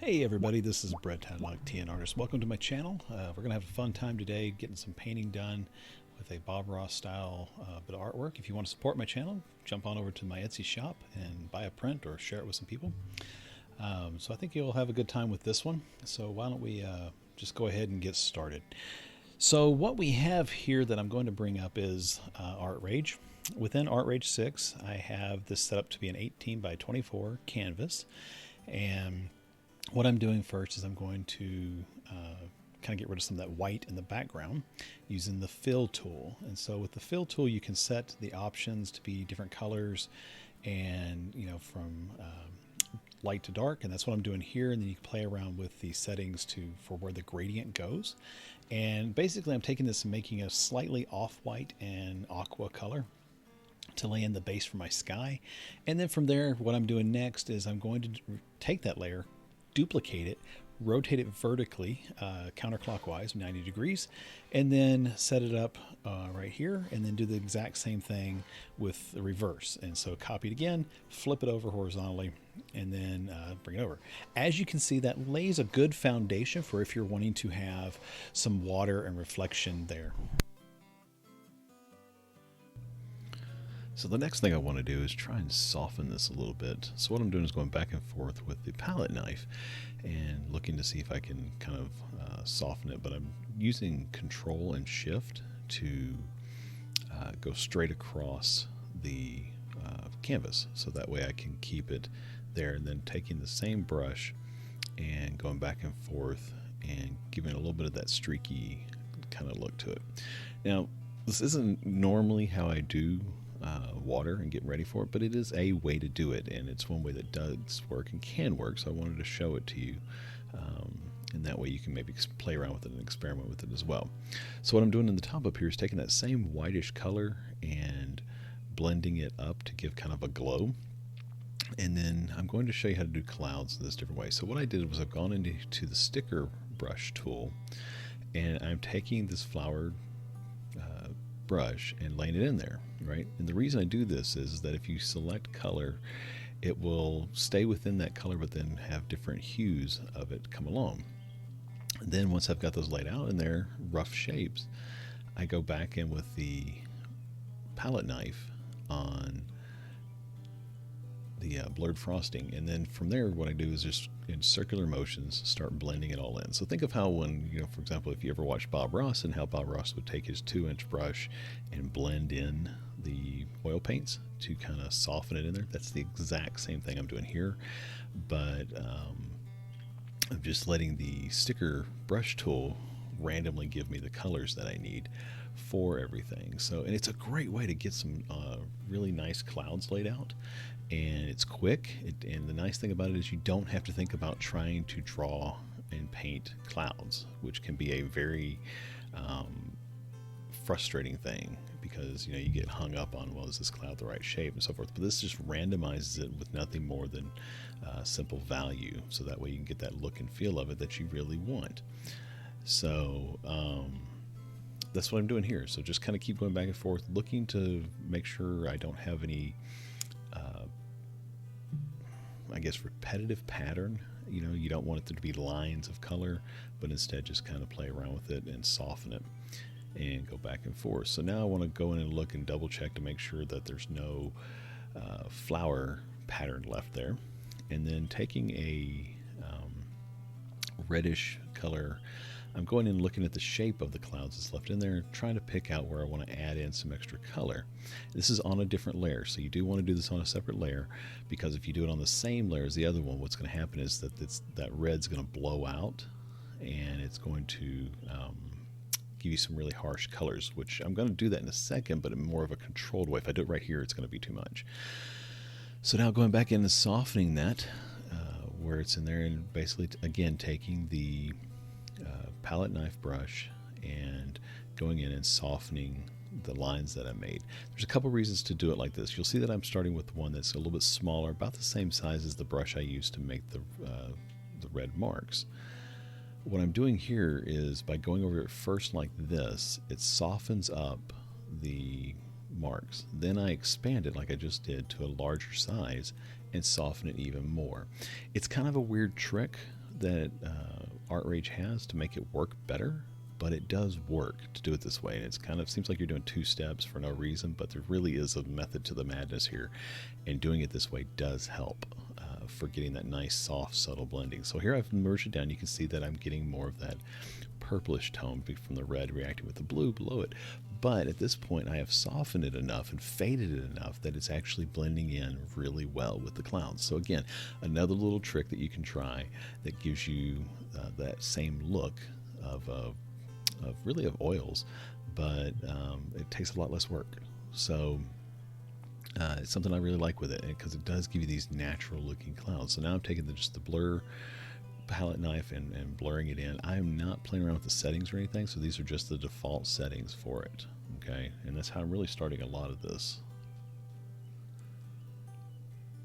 Hey everybody, this is Brett Tadlock, TN Artist. Welcome to my channel. We're going to have a fun time today getting some painting done with a Bob Ross style bit of artwork. If you want to support my channel, jump on over to my Etsy shop and buy a print or share it with some people. So I think you'll have a good time with this one. So why don't we just go ahead and get started. So what we have here that I'm going to bring up is ArtRage. Within ArtRage 6, I have this set up to be an 18 by 24 canvas. And what I'm doing first is I'm going to kind of get rid of some of that white in the background using the fill tool. And so with the fill tool, you can set the options to be different colors and, from light to dark. And that's what I'm doing here. And then you can play around with the settings for where the gradient goes. And basically I'm taking this and making a slightly off-white and aqua color to lay in the base for my sky. And then from there, what I'm doing next is I'm going to take that layer, duplicate it, rotate it vertically counterclockwise 90 degrees, and then set it up right here, and then do the exact same thing with the reverse. And so copy it again, flip it over horizontally, and then bring it over. As you can see, that lays a good foundation for if you're wanting to have some water and reflection there. So the next thing I want to do is try and soften this a little bit. So what I'm doing is going back and forth with the palette knife and looking to see if I can kind of soften it, but I'm using Control and Shift to go straight across the canvas, so that way I can keep it there, and then taking the same brush and going back and forth and giving it a little bit of that streaky kind of look to it. Now, this isn't normally how I do water and get ready for it, but it is a way to do it, and it's one way that does work and can work, so I wanted to show it to you, and that way you can maybe play around with it and experiment with it as well. So what I'm doing in the top up here is taking that same whitish color and blending it up to give kind of a glow, and then I'm going to show you how to do clouds this different way. So what I did was I've gone into the sticker brush tool, and I'm taking this flower brush and laying it in there, right? And the reason I do this is that if you select color, it will stay within that color, but then have different hues of it come along. And then once I've got those laid out in their rough shapes, I go back in with the palette knife on the blurred frosting, and then from there what I do is just in circular motions start blending it all in. So think of how when, for example, if you ever watched Bob Ross, and how Bob Ross would take his 2-inch brush and blend in the oil paints to kind of soften it in there. That's the exact same thing I'm doing here, but I'm just letting the sticker brush tool randomly give me the colors that I need for everything. So, and it's a great way to get some really nice clouds laid out, and it's quick. And the nice thing about it is you don't have to think about trying to draw and paint clouds, which can be a very frustrating thing, because you get hung up on, well, is this cloud the right shape and so forth. But this just randomizes it with nothing more than simple value, so that way you can get that look and feel of it that you really want. So that's what I'm doing here. So just kind of keep going back and forth, looking to make sure I don't have any I guess repetitive pattern. You don't want it to be lines of color, but instead just kind of play around with it and soften it and go back and forth. So now I want to go in and look and double check to make sure that there's no flower pattern left there, and then taking a reddish color, I'm going in and looking at the shape of the clouds that's left in there, trying to pick out where I want to add in some extra color. This is on a different layer, so you do want to do this on a separate layer, because if you do it on the same layer as the other one, what's going to happen is that that red's going to blow out, and it's going to give you some really harsh colors, which I'm going to do that in a second, but in more of a controlled way. If I do it right here, it's going to be too much. So now going back in and softening that where it's in there, and basically again taking the palette knife brush and going in and softening the lines that I made. There's a couple reasons to do it like this. You'll see that I'm starting with one that's a little bit smaller, about the same size as the brush I used to make the red marks. What I'm doing here is, by going over it first like this, it softens up the marks. Then I expand it like I just did to a larger size and soften it even more. It's kind of a weird trick that ArtRage has to make it work better, but it does work to do it this way. And it's kind of seems like you're doing two steps for no reason, but there really is a method to the madness here, and doing it this way does help for getting that nice, soft, subtle blending. So here I've merged it down. You can see that I'm getting more of that purplish tone from the red reacting with the blue below it. But at this point, I have softened it enough and faded it enough that it's actually blending in really well with the clouds. So again, another little trick that you can try that gives you that same look of oils, but it takes a lot less work. So it's something I really like with it, because it does give you these natural looking clouds. So now I'm taking just the blur palette knife and blurring it in. I'm not playing around with the settings or anything, so these are just the default settings for it. Okay, and that's how I'm really starting a lot of this.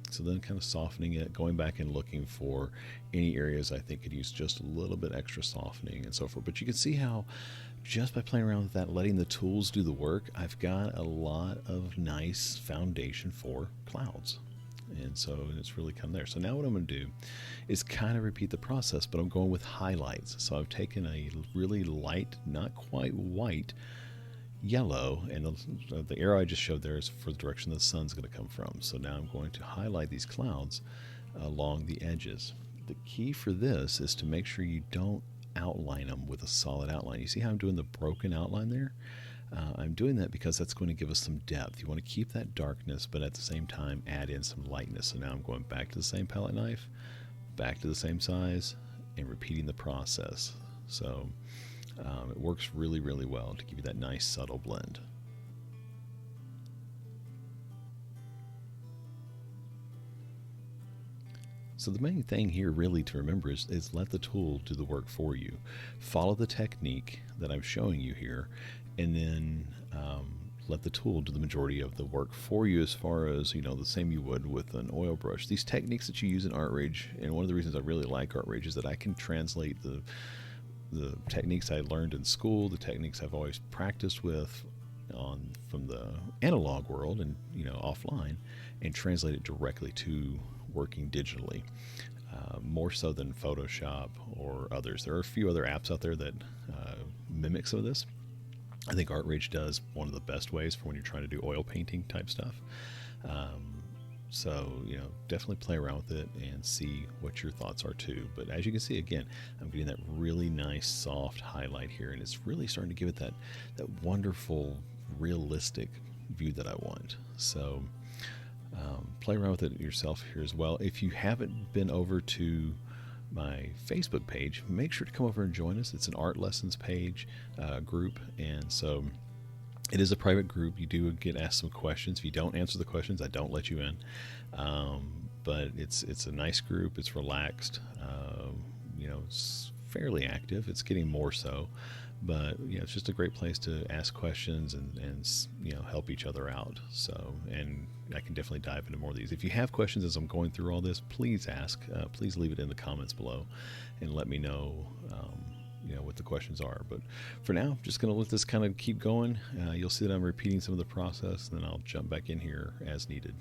So then kind of softening it, going back and looking for any areas I think could use just a little bit extra softening and so forth. But you can see how just by playing around with that, letting the tools do the work, I've got a lot of nice foundation for clouds. And so it's really come there. So now what I'm going to do is kind of repeat the process, but I'm going with highlights. So I've taken a really light, not quite white, yellow, and the arrow I just showed there is for the direction the sun's going to come from. So now I'm going to highlight these clouds along the edges. The key for this is to make sure you don't outline them with a solid outline. You see how I'm doing the broken outline there? I'm doing that because that's going to give us some depth. You want to keep that darkness, but at the same time add in some lightness. So now I'm going back to the same palette knife, back to the same size, and repeating the process. So it works really, really well to give you that nice subtle blend. So the main thing here really to remember is let the tool do the work for you. Follow the technique that I'm showing you here, and then let the tool do the majority of the work for you, as far as, you know, the same you would with an oil brush. These techniques that you use in ArtRage, and one of the reasons I really like ArtRage is that I can translate the techniques I learned in school, the techniques I've always practiced with from the analog world and, you know, offline, and translate it directly to working digitally, more so than Photoshop or others. There are a few other apps out there that mimic some of this. I think ArtRage does one of the best ways for when you're trying to do oil painting type stuff. So, you know, definitely play around with it and see what your thoughts are too. But as you can see, again, I'm getting that really nice soft highlight here, and it's really starting to give it that wonderful realistic view that I want. So play around with it yourself here as well. If you haven't been over to my Facebook page, make sure to come over and join us. It's an art lessons page group, and so it is a private group. You do get asked some questions. If you don't answer the questions, I don't let you in. But it's a nice group. It's relaxed. You know, it's fairly active. It's getting more so. But, you know, it's just a great place to ask questions and you know, help each other out. So, and I can definitely dive into more of these. If you have questions as I'm going through all this, please ask. Please leave it in the comments below and let me know, you know, what the questions are. But for now, just going to let this kind of keep going. You'll see that I'm repeating some of the process, and then I'll jump back in here as needed.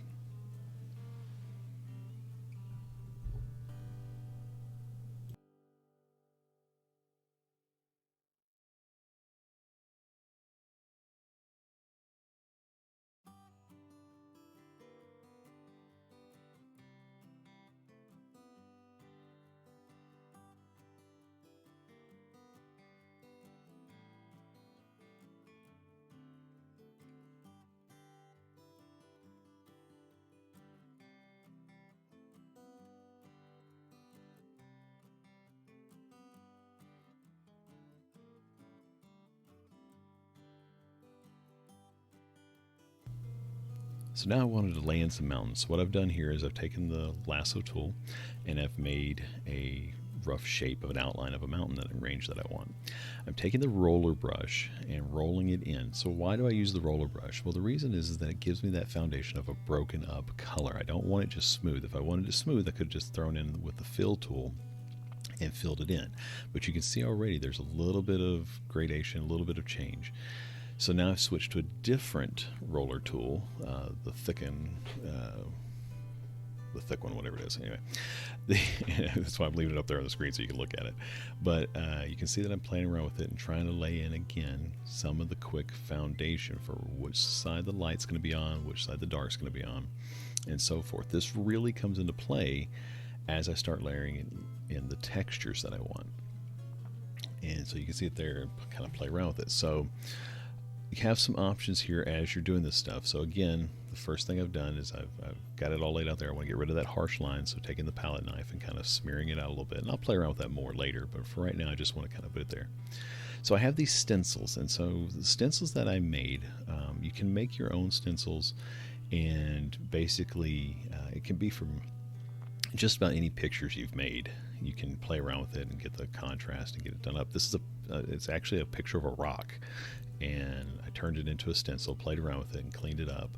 So now I wanted to lay in some mountains. So what I've done here is I've taken the lasso tool and I've made a rough shape of an outline of a mountain that range that I want. I'm taking the roller brush and rolling it in. So why do I use the roller brush? Well, the reason is that it gives me that foundation of a broken up color. I don't want it just smooth. If I wanted it smooth, I could have just thrown in with the fill tool and filled it in. But you can see already there's a little bit of gradation, a little bit of change. So now I've switched to a different roller tool, the thicken the thick one, whatever it is. Anyway, that's why I'm leaving it up there on the screen so you can look at it. But you can see that I'm playing around with it and trying to lay in again some of the quick foundation for which side the light's going to be on, which side the dark's going to be on, and so forth. This really comes into play as I start layering in the textures that I want. And so you can see it there and kind of play around with it. So you have some options here as you're doing this stuff. So again, the first thing I've done is I've got it all laid out there. I want to get rid of that harsh line, so taking the palette knife and kind of smearing it out a little bit. And I'll play around with that more later, but for right now I just want to kind of put it there. So I have these stencils, and so the stencils that I made, you can make your own stencils, and basically it can be from just about any pictures you've made. You can play around with it and get the contrast and get it done up. This is it's actually a picture of a rock, and I turned it into a stencil, played around with it, and cleaned it up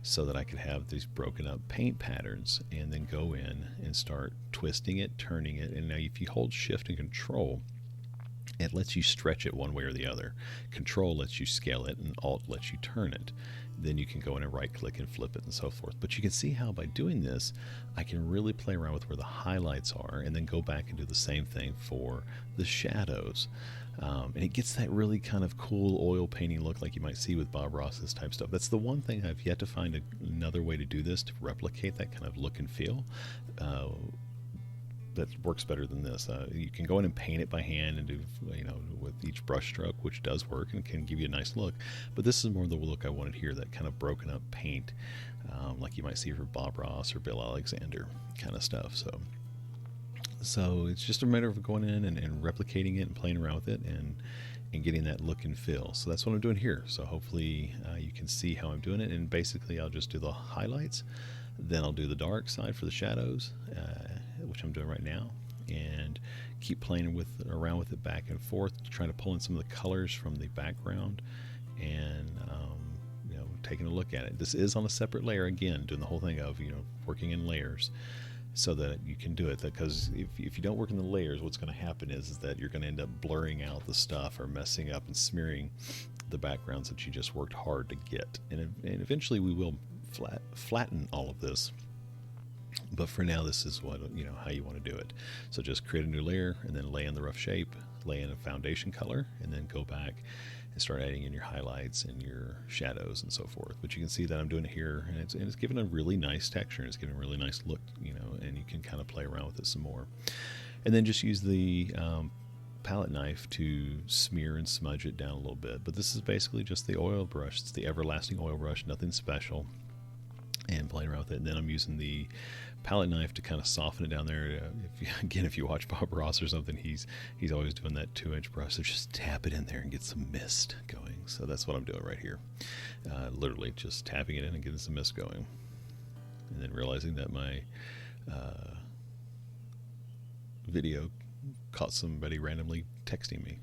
so that I could have these broken up paint patterns, and then go in and start twisting it, turning it. And now if you hold Shift and Control, it lets you stretch it one way or the other. Control lets you scale it, and Alt lets you turn it. Then you can go in and right click and flip it and so forth. But you can see how by doing this, I can really play around with where the highlights are, and then go back and do the same thing for the shadows. And it gets that really kind of cool oil painting look like you might see with Bob Ross's type stuff. That's the one thing I've yet to find another way to do this, to replicate that kind of look and feel. That works better than this. You can go in and paint it by hand and do, with each brush stroke, which does work and can give you a nice look. But this is more the look I wanted here, that kind of broken up paint, like you might see for Bob Ross or Bill Alexander kind of stuff. So it's just a matter of going in and replicating it and playing around with it and getting that look and feel. So that's what I'm doing here. So hopefully you can see how I'm doing it. And basically I'll just do the highlights, then I'll do the dark side for the shadows, which I'm doing right now, and keep playing around with it back and forth, trying to pull in some of the colors from the background, and taking a look at it. This is on a separate layer, again, doing the whole thing of working in layers, so that you can do it. Because if you don't work in the layers, what's going to happen is that you're going to end up blurring out the stuff or messing up and smearing the backgrounds that you just worked hard to get. And eventually we will flatten all of this. But for now, this is what how you want to do it. So just create a new layer, and then lay in the rough shape, lay in a foundation color, and then go back and start adding in your highlights and your shadows and so forth. But you can see that I'm doing it here, and it's giving a really nice texture, and it's giving a really nice look, and you can kind of play around with it some more. And then just use the palette knife to smear and smudge it down a little bit. But this is basically just the oil brush. It's the everlasting oil brush, nothing special, and playing around with it. And then I'm using the palette knife to kind of soften it down there. If you watch Bob Ross or something, he's always doing that 2-inch brush, so just tap it in there and get some mist going. So that's what I'm doing right here, literally just tapping it in and getting some mist going, and then realizing that my video caught somebody randomly texting me.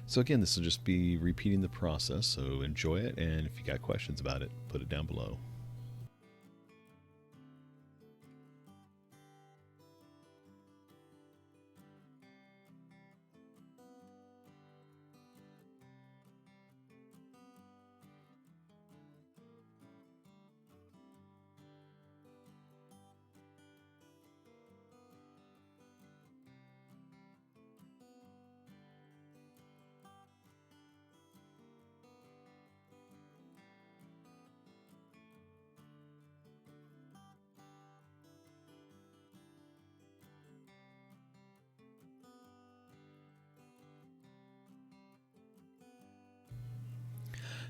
So again, this will just be repeating the process, so enjoy it, and if you got questions about it, put it down below.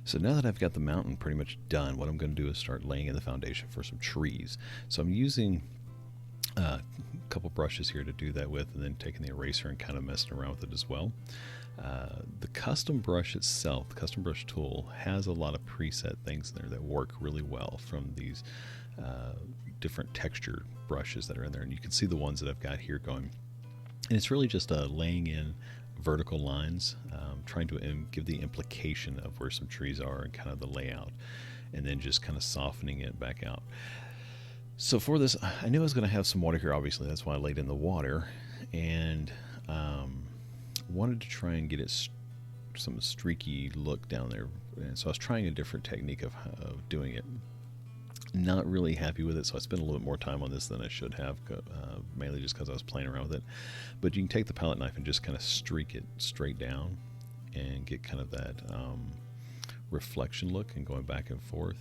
So now that I've got the mountain pretty much done, what I'm going to do is start laying in the foundation for some trees. So I'm using a couple brushes here to do that with, and then taking the eraser and kind of messing around with it as well. The custom brush itself, the custom brush tool, has a lot of preset things in there that work really well from these different texture brushes that are in there. And you can see the ones that I've got here going. And it's really just laying in vertical lines, trying to give the implication of where some trees are and kind of the layout, and then just kind of softening it back out. So for this, I knew I was going to have some water here, obviously. That's why I laid in the water, and wanted to try and get it some streaky look down there. And so I was trying a different technique of doing it. Not really happy with it, so I spent a little bit more time on this than I should have, mainly just because I was playing around with it. But you can take the palette knife and just kind of streak it straight down and get kind of that reflection look and going back and forth.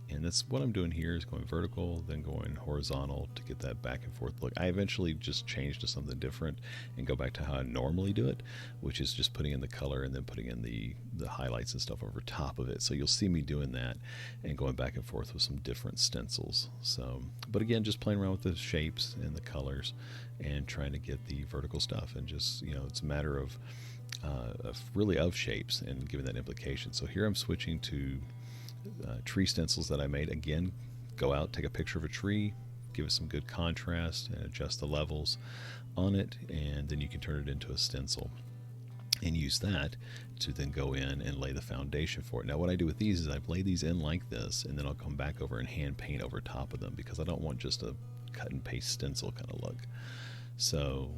And that's what I'm doing here, is going vertical, then going horizontal to get that back and forth look. I eventually just change to something different and go back to how I normally do it, which is just putting in the color and then putting in the highlights and stuff over top of it. So you'll see me doing that and going back and forth with some different stencils. So, but again, just playing around with the shapes and the colors and trying to get the vertical stuff. And just, you know, it's a matter of really of shapes and giving that implication. So here I'm switching to tree stencils that I made. Again, go out, take a picture of a tree, give it some good contrast, and adjust the levels on it, and then you can turn it into a stencil and use that to then go in and lay the foundation for it. Now what I do with these is I lay these in like this, and then I'll come back over and hand paint over top of them, because I don't want just a cut and paste stencil kind of look. So,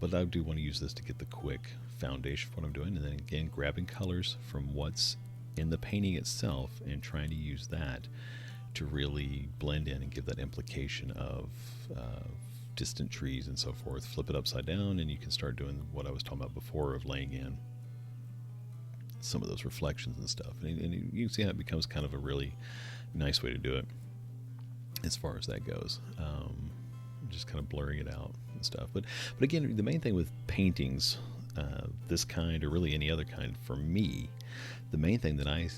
but I do want to use this to get the quick foundation for what I'm doing, and then again grabbing colors from what's in the painting itself and trying to use that to really blend in and give that implication of distant trees and so forth. Flip it upside down and you can start doing what I was talking about before, of laying in some of those reflections and stuff. And you can see how it becomes kind of a really nice way to do it as far as that goes. Just kind of blurring it out and stuff. But again, the main thing with paintings, this kind or really any other kind, for me, the main thing that I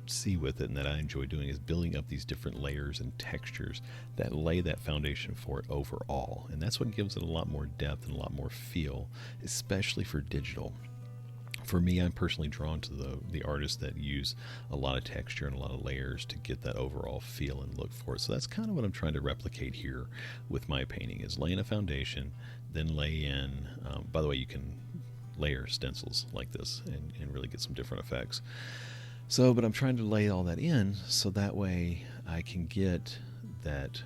see with it and that I enjoy doing is building up these different layers and textures that lay that foundation for it overall. And that's what gives it a lot more depth and a lot more feel, especially for digital. For me, I'm personally drawn to the artists that use a lot of texture and a lot of layers to get that overall feel and look for it. So that's kind of what I'm trying to replicate here with my painting, is laying a foundation, then lay in, by the way, you can layer stencils like this and really get some different effects. So, but I'm trying to lay all that in so that way I can get that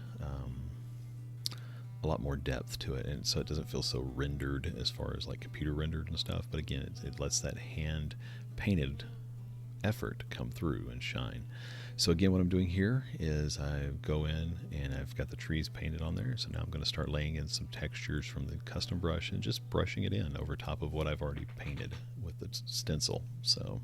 a lot more depth to it, and so it doesn't feel so rendered as far as like computer rendered and stuff. But again, it lets that hand painted effort come through and shine. So again, what I'm doing here is I go in and I've got the trees painted on there. So now I'm going to start laying in some textures from the custom brush and just brushing it in over top of what I've already painted with the stencil. So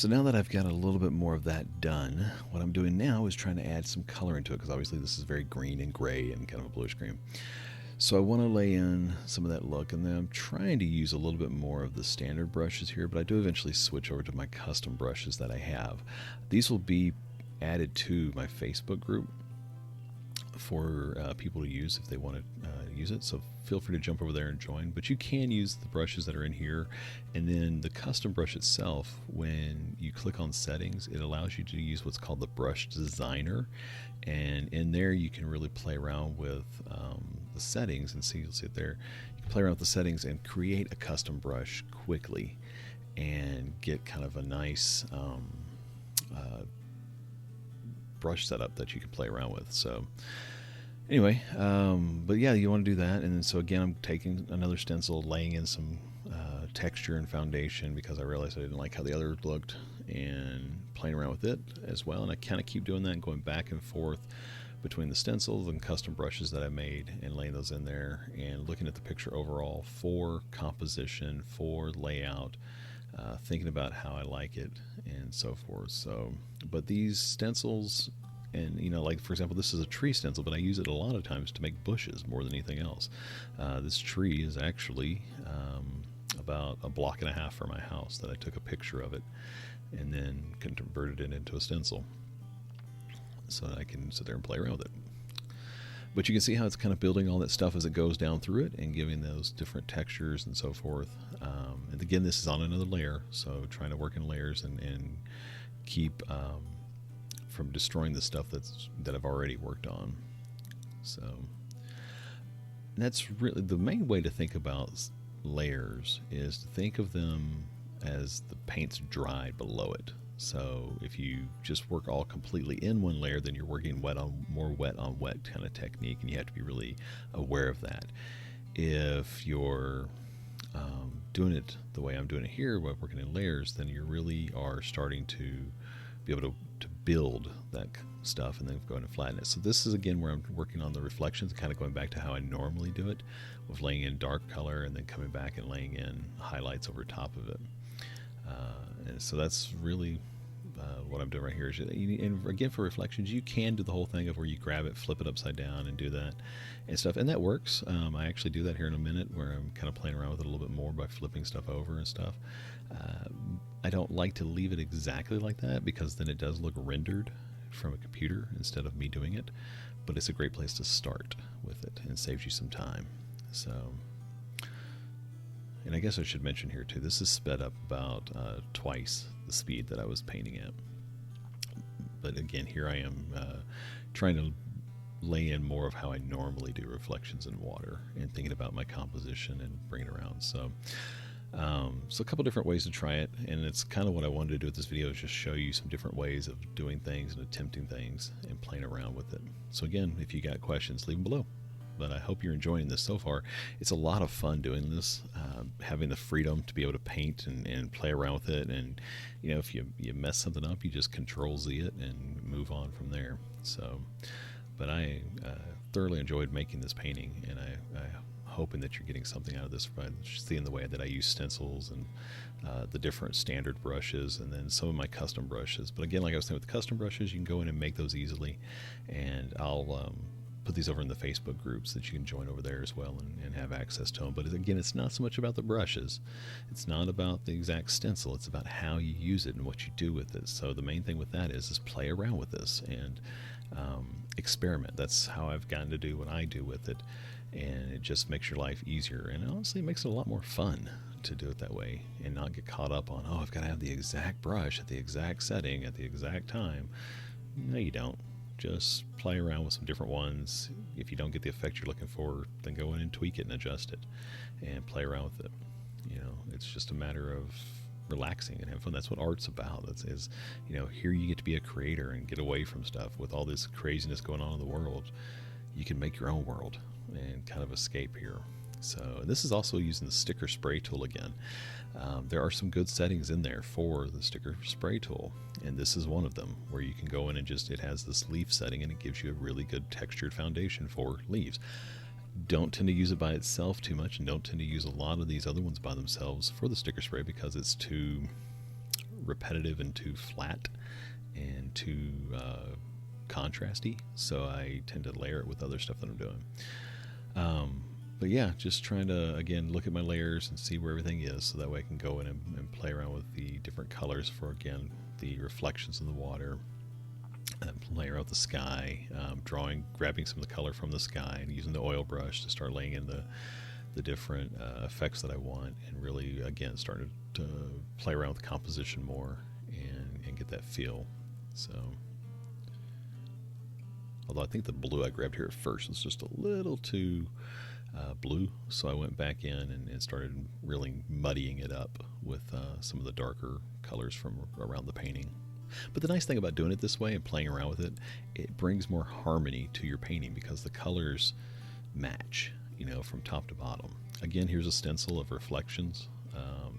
So now that I've got a little bit more of that done, what I'm doing now is trying to add some color into it, because obviously this is very green and gray and kind of a bluish green. So I want to lay in some of that look, and then I'm trying to use a little bit more of the standard brushes here, but I do eventually switch over to my custom brushes that I have. These will be added to my Facebook group for people to use if they want to use it, so feel free to jump over there and join. But you can use the brushes that are in here, and then the custom brush itself, when you click on settings, it allows you to use what's called the brush designer, and in there you can really play around with the settings, and you'll see it there. You can play around with the settings and create a custom brush quickly and get kind of a nice brush setup that you can play around with. So anyway, but yeah, you want to do that. And then so again, I'm taking another stencil, laying in some texture and foundation, because I realized I didn't like how the other looked, and playing around with it as well. And I kind of keep doing that and going back and forth between the stencils and custom brushes that I made, and laying those in there and looking at the picture overall for composition, for layout, thinking about how I like it and so forth. So, but these stencils, and like for example, this is a tree stencil, but I use it a lot of times to make bushes more than anything else. This tree is actually about a block and a half from my house, that I took a picture of it and then converted it into a stencil so that I can sit there and play around with it. But you can see how it's kind of building all that stuff as it goes down through it and giving those different textures and so forth. And again, this is on another layer, so trying to work in layers and keep from destroying the stuff that I've already worked on. So that's really the main way to think about layers, is to think of them as the paint's dried below it. So if you just work all completely in one layer, then you're working more wet on wet kind of technique, and you have to be really aware of that. If you're doing it the way I'm doing it here, working in layers, then you really are starting to be able to build that stuff and then go in and flatten it. So this is again where I'm working on the reflections, kind of going back to how I normally do it, with laying in dark color and then coming back and laying in highlights over top of it. And so that's really what I'm doing right here. And again, for reflections, you can do the whole thing of where you grab it, flip it upside down, and do that and stuff, and that works. I actually do that here in a minute, where I'm kind of playing around with it a little bit more by flipping stuff over and stuff. I don't like to leave it exactly like that, because then it does look rendered from a computer instead of me doing it, but it's a great place to start with it and saves you some time. So, and I guess I should mention here too, this is sped up about twice the speed that I was painting at. But again, here I am trying to lay in more of how I normally do reflections in water, and thinking about my composition and bringing it around. So a couple different ways to try it, and it's kind of what I wanted to do with this video, is just show you some different ways of doing things and attempting things and playing around with it. So again, if you got questions, leave them below. But I hope you're enjoying this so far. It's a lot of fun doing this, having the freedom to be able to paint and play around with it. And if you mess something up, you just Control-Z it and move on from there. So, but I thoroughly enjoyed making this painting, and I'm hoping that you're getting something out of this by seeing the way that I use stencils and the different standard brushes, and then some of my custom brushes. But again, like I was saying, with the custom brushes, you can go in and make those easily, and I'll put these over in the Facebook groups that you can join over there as well and have access to them. But again, it's not so much about the brushes. It's not about the exact stencil. It's about how you use it and what you do with it. So the main thing with that is play around with this and experiment. That's how I've gotten to do what I do with it. And it just makes your life easier. And honestly, it makes it a lot more fun to do it that way and not get caught up on, I've got to have the exact brush at the exact setting at the exact time. No, you don't. Just play around with some different ones. If you don't get the effect you're looking for, then go in and tweak it and adjust it and play around with it. It's just a matter of relaxing and having fun. That's what art's about. Here you get to be a creator and get away from stuff. With all this craziness going on in the world, you can make your own world and kind of escape here. So this is also using the sticker spray tool again. There are some good settings in there for the sticker spray tool, and this is one of them, where you can go in and it has this leaf setting, and it gives you a really good textured foundation for leaves. Don't tend to use it by itself too much, and don't tend to use a lot of these other ones by themselves for the sticker spray, because it's too repetitive and too flat and too contrasty, so I tend to layer it with other stuff that I'm doing. But yeah, just trying to, again, look at my layers and see where everything is, so that way I can go in and play around with the different colors for, again, the reflections in the water, layer out the sky, grabbing some of the color from the sky and using the oil brush to start laying in the different effects that I want, and really, again, starting to play around with the composition more and get that feel. So, although I think the blue I grabbed here at first was just a little too blue, so I went back in and started really muddying it up with some of the darker colors from around the painting. But the nice thing about doing it this way and playing around with it, it brings more harmony to your painting because the colors match, you know, from top to bottom. Again, here's a stencil of reflections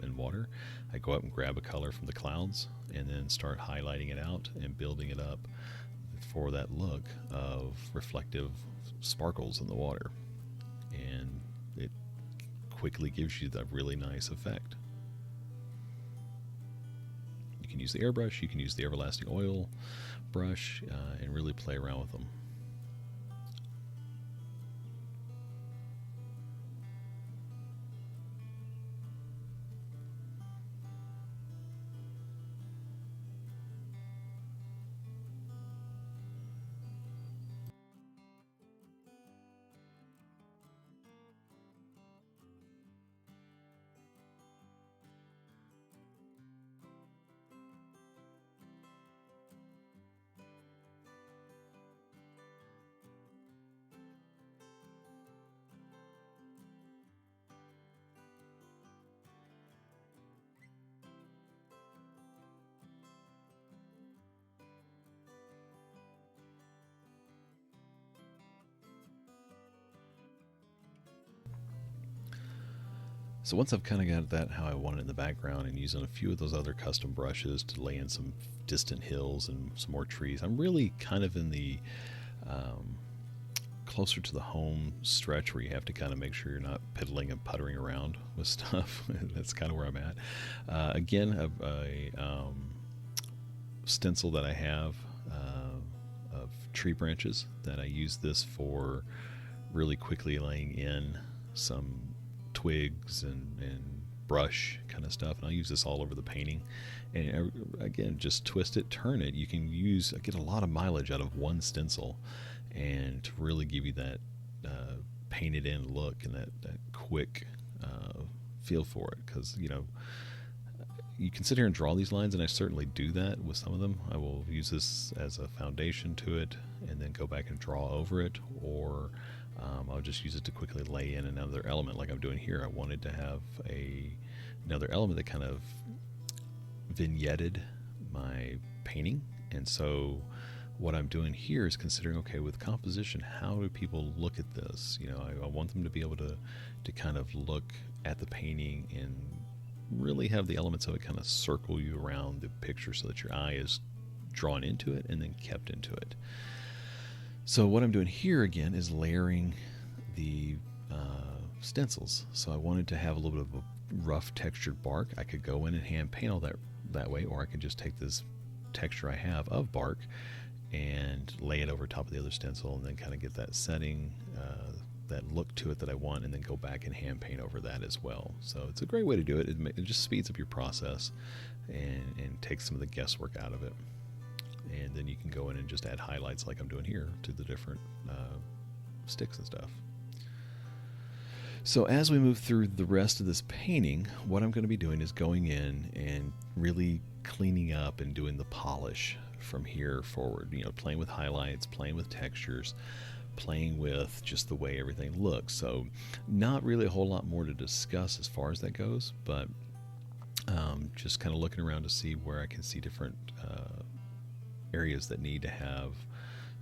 in water. I go up and grab a color from the clouds and then start highlighting it out and building it up for that look of reflective sparkles in the water. And it quickly gives you that really nice effect. You can use the airbrush, you can use the everlasting oil brush, and really play around with them. So once I've kind of got that how I want it in the background, and using a few of those other custom brushes to lay in some distant hills and some more trees, I'm really kind of in the closer to the home stretch where you have to kind of make sure you're not piddling and puttering around with stuff. That's kind of where I'm at. Again, a stencil that I have of tree branches that I use this for really quickly laying in some twigs and brush kind of stuff, and I'll use this all over the painting. And again, just twist it, turn it. You can get a lot of mileage out of one stencil, and to really give you that painted in look and that quick feel for it. Because you can sit here and draw these lines, and I certainly do that with some of them. I will use this as a foundation to it and then go back and draw over it, or I'll just use it to quickly lay in another element like I'm doing here. I wanted to have another element that kind of vignetted my painting, and so what I'm doing here is considering, okay, with composition, how do people look at this? I want them to be able to kind of look at the painting and really have the elements of it kind of circle you around the picture so that your eye is drawn into it and then kept into it. So what I'm doing here again is layering the stencils. So I wanted to have a little bit of a rough textured bark. I could go in and hand paint all that way, or I could just take this texture I have of bark and lay it over top of the other stencil and then kind of get that setting, that look to it that I want, and then go back and hand paint over that as well. So it's a great way to do it. It just speeds up your process and takes some of the guesswork out of it. And then you can go in and just add highlights like I'm doing here to the different sticks and stuff. So as we move through the rest of this painting, what I'm going to be doing is going in and really cleaning up and doing the polish from here forward. Playing with highlights, playing with textures, playing with just the way everything looks. So not really a whole lot more to discuss as far as that goes, but just kind of looking around to see where I can see different areas that need to have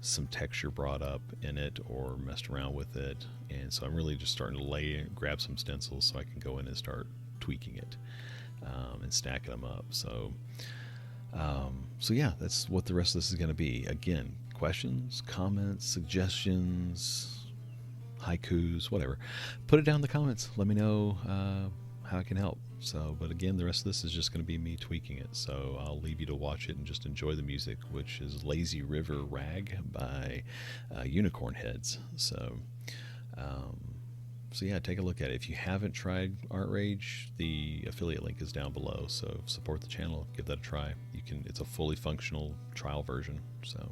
some texture brought up in it or messed around with it. And so I'm really just starting to grab some stencils so I can go in and start tweaking it and stacking them up. So yeah, that's what the rest of this is going to be. Again, questions, comments, suggestions, haikus, whatever. Put it down in the comments. Let me know how I can help. So, but again, the rest of this is just going to be me tweaking it. So I'll leave you to watch it and just enjoy the music, which is Lazy River Rag by Unicorn Heads. So yeah, take a look at it. If you haven't tried ArtRage, the affiliate link is down below. So support the channel, give that a try. It's a fully functional trial version. So,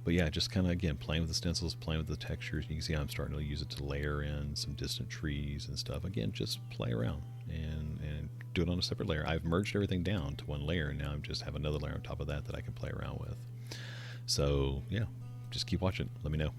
but yeah, just kind of again playing with the stencils, playing with the textures. You can see I'm starting to use it to layer in some distant trees and stuff. Again, just play around and do it on a separate layer. I've merged everything down to one layer, and now I just have another layer on top of that I can play around with. So yeah, just keep watching. Let me know.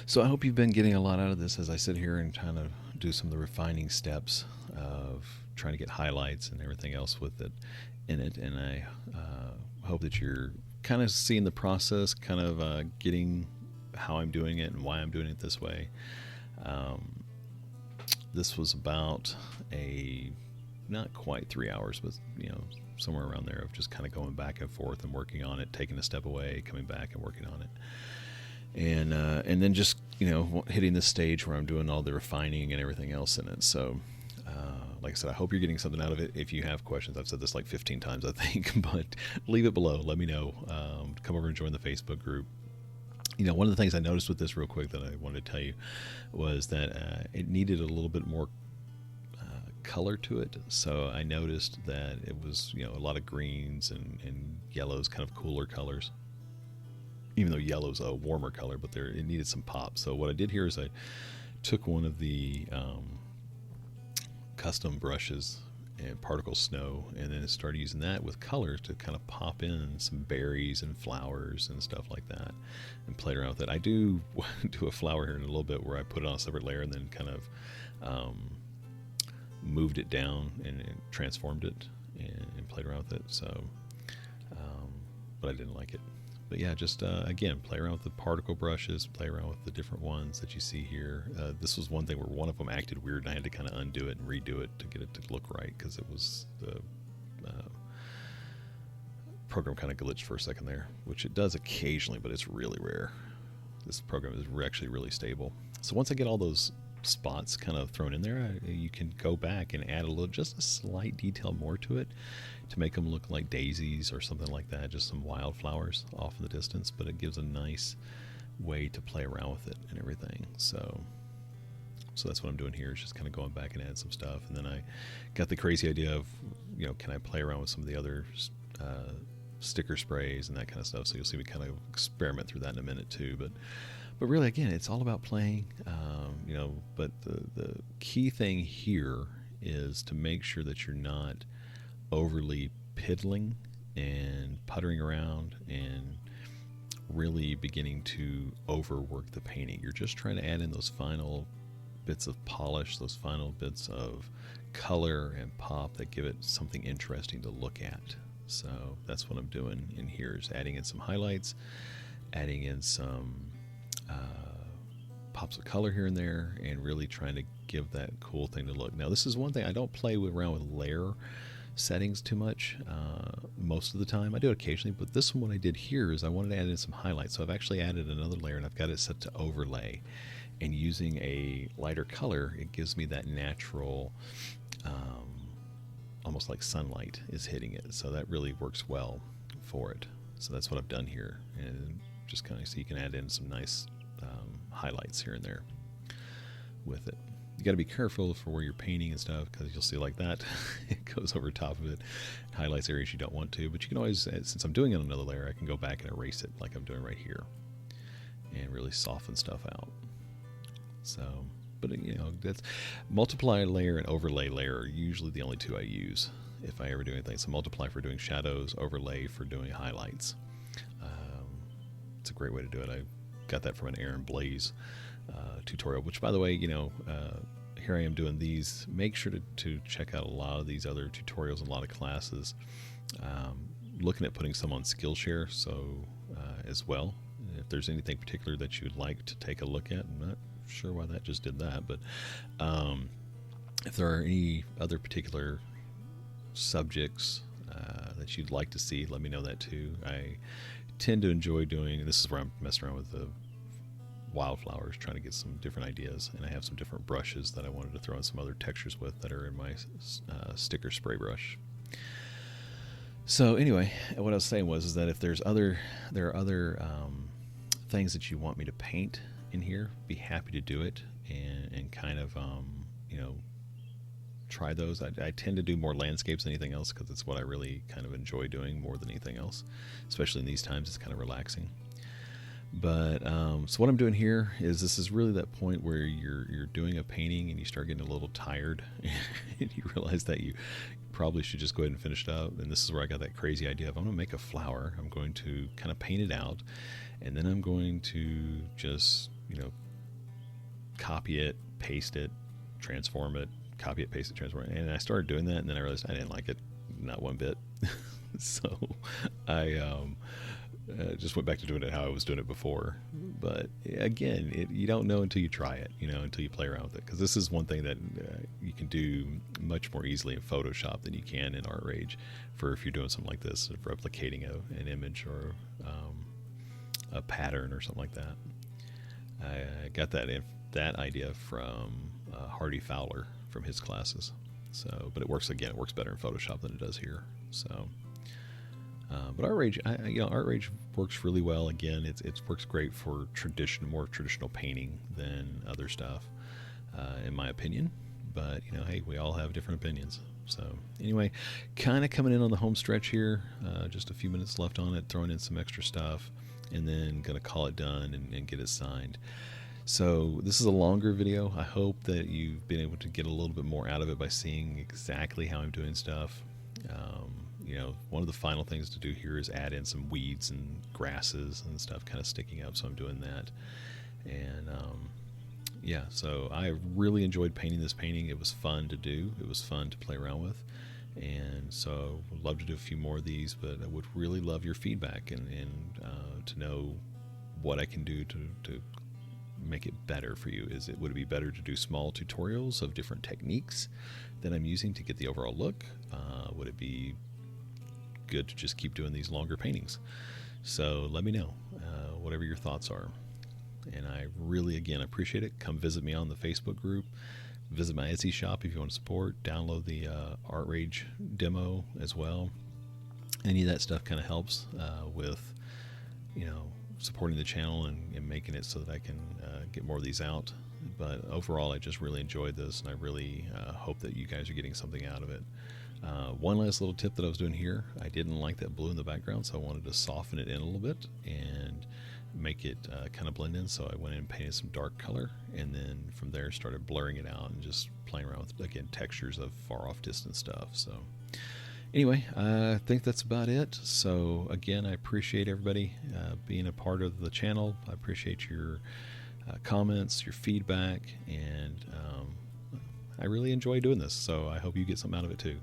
So I hope you've been getting a lot out of this as I sit here and kind of do some of the refining steps of trying to get highlights and everything else with it in it. And I hope that you're kind of seeing the process, kind of getting how I'm doing it and why I'm doing it this way. This was about not quite 3 hours, but somewhere around there of just kind of going back and forth and working on it, taking a step away, coming back and working on it. And then just hitting this stage where I'm doing all the refining and everything else in it. So like I said, I hope you're getting something out of it. If you have questions, I've said this like 15 times I think, but leave it below, let me know. Come over and join the Facebook group. One of the things I noticed with this real quick that I wanted to tell you was that it needed a little bit more color to it. So I noticed that it was a lot of greens and yellows, kind of cooler colors, even though yellow's a warmer color, but it needed some pop. So what I did here is I took one of the custom brushes and particle snow, and then started using that with colors to kind of pop in some berries and flowers and stuff like that, and played around with it. I do a flower here in a little bit where I put it on a separate layer and then kind of moved it down and transformed it and played around with it. So but I didn't like it. But yeah, just again, play around with the particle brushes, play around with the different ones that you see here. This was one thing where one of them acted weird, and I had to kind of undo it and redo it to get it to look right, because it was the program kind of glitched for a second there, which it does occasionally, but it's really rare. This program is actually really stable. So once I get all those spots kind of thrown in there, you can go back and add just a slight detail more to it to make them look like daisies or something like that, just some wildflowers off in the distance, but it gives a nice way to play around with it and everything. So that's what I'm doing here, is just kind of going back and add some stuff. And then I got the crazy idea of, can I play around with some of the other sticker sprays and that kind of stuff. So you'll see me kind of experiment through that in a minute too. But really, again, it's all about playing, but the key thing here is to make sure that you're not overly piddling and puttering around and really beginning to overwork the painting. You're just trying to add in those final bits of polish, those final bits of color and pop that give it something interesting to look at. So that's what I'm doing in here, is adding in some highlights, adding in some pops of color here and there, and really trying to give that cool thing to look. Now, this is one thing, I don't play around with layer settings too much most of the time. I do it occasionally, but this one, what I did here is I wanted to add in some highlights. So I've actually added another layer, and I've got it set to overlay. And using a lighter color, it gives me that natural, almost like sunlight is hitting it. So that really works well for it. So that's what I've done here. And just kind of so you can add in some nice highlights here and there with it. You got to be careful for where you're painting and stuff, because you'll see like that it goes over top of it, highlights areas you don't want to. But you can always, since I'm doing it on another layer, I can go back and erase it like I'm doing right here and really soften stuff out. So, but that's multiply layer and overlay layer are usually the only two I use if I ever do anything. So multiply for doing shadows, overlay for doing highlights. It's a great way to do it. I got that from an Aaron Blaze tutorial, which, by the way, here I am doing these. Make sure to check out a lot of these other tutorials and a lot of classes. Looking at putting some on Skillshare as well. If there's anything particular that you'd like to take a look at, I'm not sure why that just did that, but if there are any other particular subjects that you'd like to see, let me know that too. I tend to enjoy doing, this is where I'm messing around with the wildflowers, trying to get some different ideas, and I have some different brushes that I wanted to throw in some other textures with that are in my sticker spray brush. So anyway, what I was saying was that if there are other things that you want me to paint in here, be happy to do it and kind of try those. I tend to do more landscapes than anything else, because it's what I really kind of enjoy doing more than anything else, especially in these times. It's kind of relaxing. But so what I'm doing here is, this is really that point where you're doing a painting and you start getting a little tired and you realize that you probably should just go ahead and finish it up. And this is where I got that crazy idea of, I'm going to make a flower. I'm going to kind of paint it out, and then I'm going to just copy it, paste it, transform it, copy it, paste it, transform it. And I started doing that, and then I realized I didn't like it, not one bit. So I just went back to doing it how I was doing it before. But again, you don't know until you try it, until you play around with it. Because this is one thing that you can do much more easily in Photoshop than you can in ArtRage for if you're doing something like this, of replicating an image or a pattern or something like that. I got that idea from Hardy Fowler from his classes. So, but it works better in Photoshop than it does here. So, but ArtRage, ArtRage works really well. Again, it works great for more traditional painting than other stuff, in my opinion. But hey, we all have different opinions. So anyway, kind of coming in on the home stretch here. Just a few minutes left on it, throwing in some extra stuff, and then gonna call it done and get it signed. So this is a longer video. I hope that you've been able to get a little bit more out of it by seeing exactly how I'm doing stuff. One of the final things to do here is add in some weeds and grasses and stuff kind of sticking up, so I'm doing that. And yeah, so I really enjoyed painting this painting. It was fun to do. It was fun to play around with. And so would love to do a few more of these, but I would really love your feedback and to know what I can do to make it better for you. Would it be better to do small tutorials of different techniques that I'm using to get the overall look? Would it be good to just keep doing these longer paintings? So let me know whatever your thoughts are. And I really, again, appreciate it. Come visit me on the Facebook group. Visit my Etsy shop if you want to support. Download the ArtRage demo as well. Any of that stuff kind of helps with, supporting the channel and making it so that I can get more of these out. But overall, I just really enjoyed this, and I really hope that you guys are getting something out of it. One last little tip that I was doing here, I didn't like that blue in the background, so I wanted to soften it in a little bit and make it kind of blend in. So I went in and painted some dark color, and then from there started blurring it out and just playing around with, again, textures of far off distant stuff. So anyway, I think that's about it. So again, I appreciate everybody being a part of the channel. I appreciate your comments, your feedback, and I really enjoy doing this. So I hope you get something out of it too.